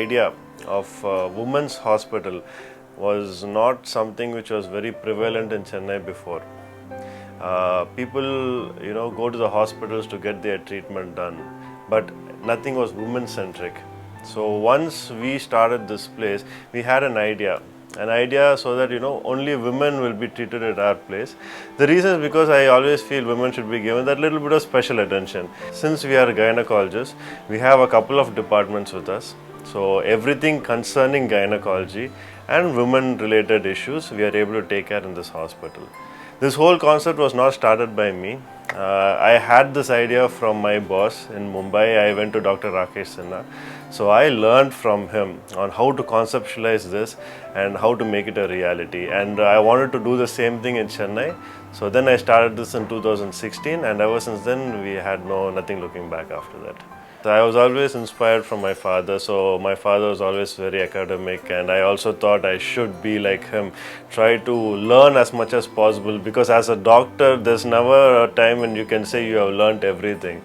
idea of women's hospital was not something which was very prevalent in Chennai before. People, go to the hospitals to get their treatment done, but nothing was women-centric. So once we started this place, we had an idea so that only women will be treated at our place. The reason is because I always feel women should be given that little bit of special attention. Since we are gynecologists, we have a couple of departments with us. So everything concerning gynecology and women related issues we are able to take care in this hospital. This whole concept was not started by me. I had this idea from my boss in Mumbai. I went to Dr. Rakesh Sinha. So I learned from him on how to conceptualize this and how to make it a reality. And I wanted to do the same thing in Chennai. So then I started this in 2016, and ever since then we had nothing looking back after that. So I was always inspired from my father. So my father was always very academic, and I also thought I should be like him, try to learn as much as possible, because as a doctor there's never a time when you can say you have learned everything.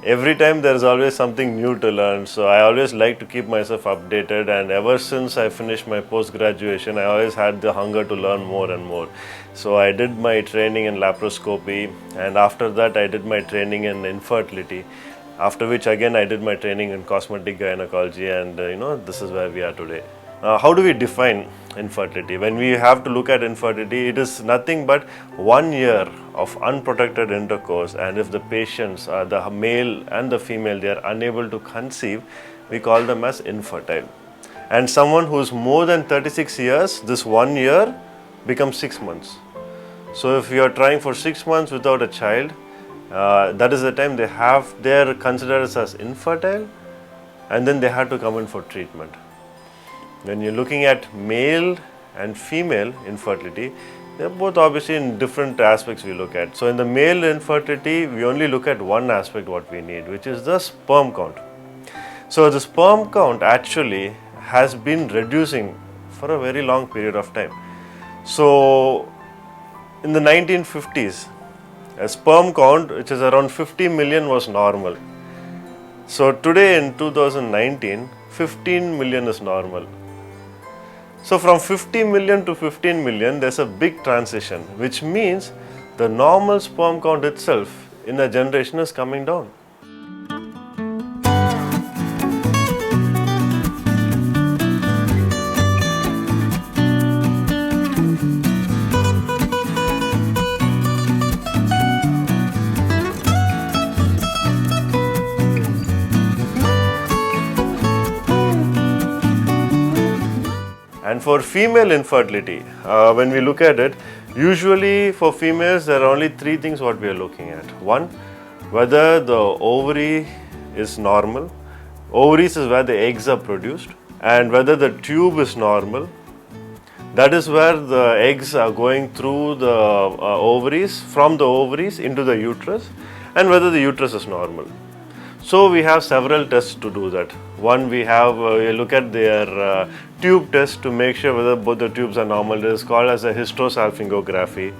Every time there is always something new to learn, so I always like to keep myself updated, and ever since I finished my post-graduation I always had the hunger to learn more and more. So I did my training in laparoscopy, and after that I did my training in infertility, after which again I did my training in cosmetic gynecology, and this is where we are today. How do we define infertility? When we have to look at infertility, it is nothing but 1 year of unprotected intercourse, and if the patients, the male and the female, they are unable to conceive, we call them as infertile. And someone who is more than 36 years, this 1 year becomes 6 months. So if you are trying for 6 months without a child, that is the time they are considered as infertile, and then they have to come in for treatment. When you're looking at male and female infertility, they're both obviously in different aspects we look at. So in the male infertility, we only look at one aspect what we need, which is the sperm count. So the sperm count actually has been reducing for a very long period of time. So in the 1950s, a sperm count which is around 50 million was normal. So today in 2019, 15 million is normal. So from 50 million to 15 million, there's a big transition, which means the normal sperm count itself in a generation is coming down. And for female infertility, when we look at it, usually for females there are only three things what we are looking at. One, whether the ovary is normal. Ovaries is where the eggs are produced, and whether the tube is normal. That is where the eggs are going through the ovaries, from the ovaries into the uterus, and whether the uterus is normal. So we have several tests to do that. One, we look at their tube test to make sure whether both the tubes are normal. It is called as a hysterosalpingography.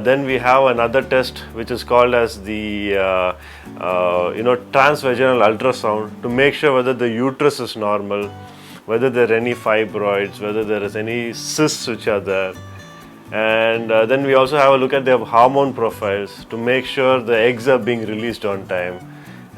Then we have another test which is called as the transvaginal ultrasound to make sure whether the uterus is normal, whether there are any fibroids, whether there is any cysts which are there. And then we also have a look at their hormone profiles to make sure the eggs are being released on time.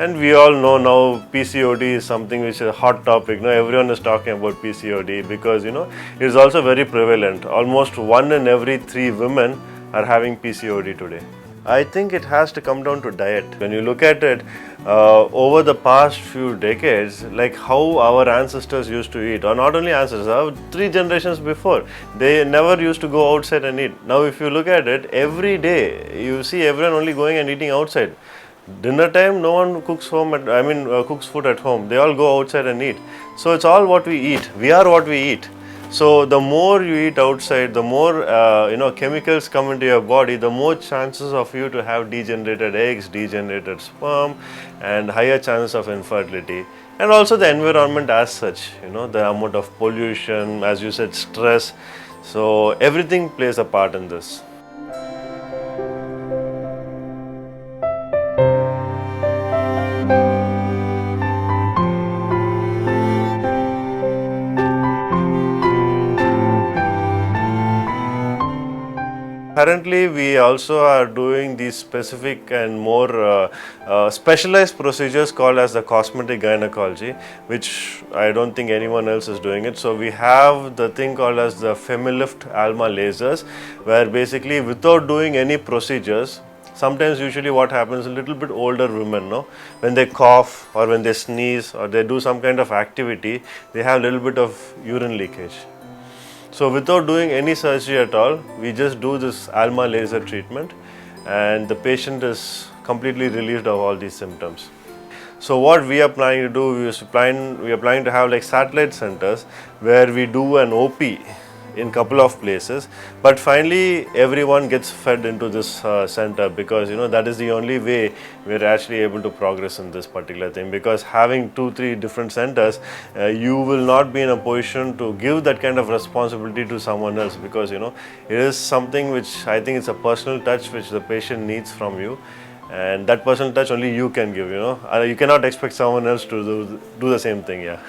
And we all know now PCOD is something which is a hot topic. Now everyone is talking about PCOD because it is also very prevalent. Almost 1 in every 3 women are having PCOD today. I think it has to come down to diet. When you look at it, over the past few decades, like how our ancestors used to eat, or not only ancestors, 3 generations before, they never used to go outside and eat. Now if you look at it, every day you see everyone only going and eating outside. Dinner time, no one cooks cooks food at home. They all go outside and eat. So it's all what we eat. We are what we eat. So the more you eat outside, the more chemicals come into your body, the more chances of you to have degenerated eggs, degenerated sperm, and higher chances of infertility. And also the environment as such, the amount of pollution, as you said, stress. So everything plays a part in this. Currently, we also are doing these specific and more specialized procedures called as the cosmetic gynecology, which I don't think anyone else is doing it. So we have the thing called as the Femilift Alma lasers, where basically without doing any procedures, sometimes usually what happens, a little bit older women, no, when they cough or when they sneeze or they do some kind of activity, they have a little bit of urine leakage. So without doing any surgery at all, we just do this Alma laser treatment and the patient is completely relieved of all these symptoms. So what we are planning to do, we are planning to have like satellite centers where we do an OP in couple of places, but finally everyone gets fed into this center, because that is the only way we're actually able to progress in this particular thing. Because having 2-3 different centers, you will not be in a position to give that kind of responsibility to someone else, because it is something which I think it's a personal touch which the patient needs from you, and that personal touch only you can give. You cannot expect someone else to do the same thing. Yeah.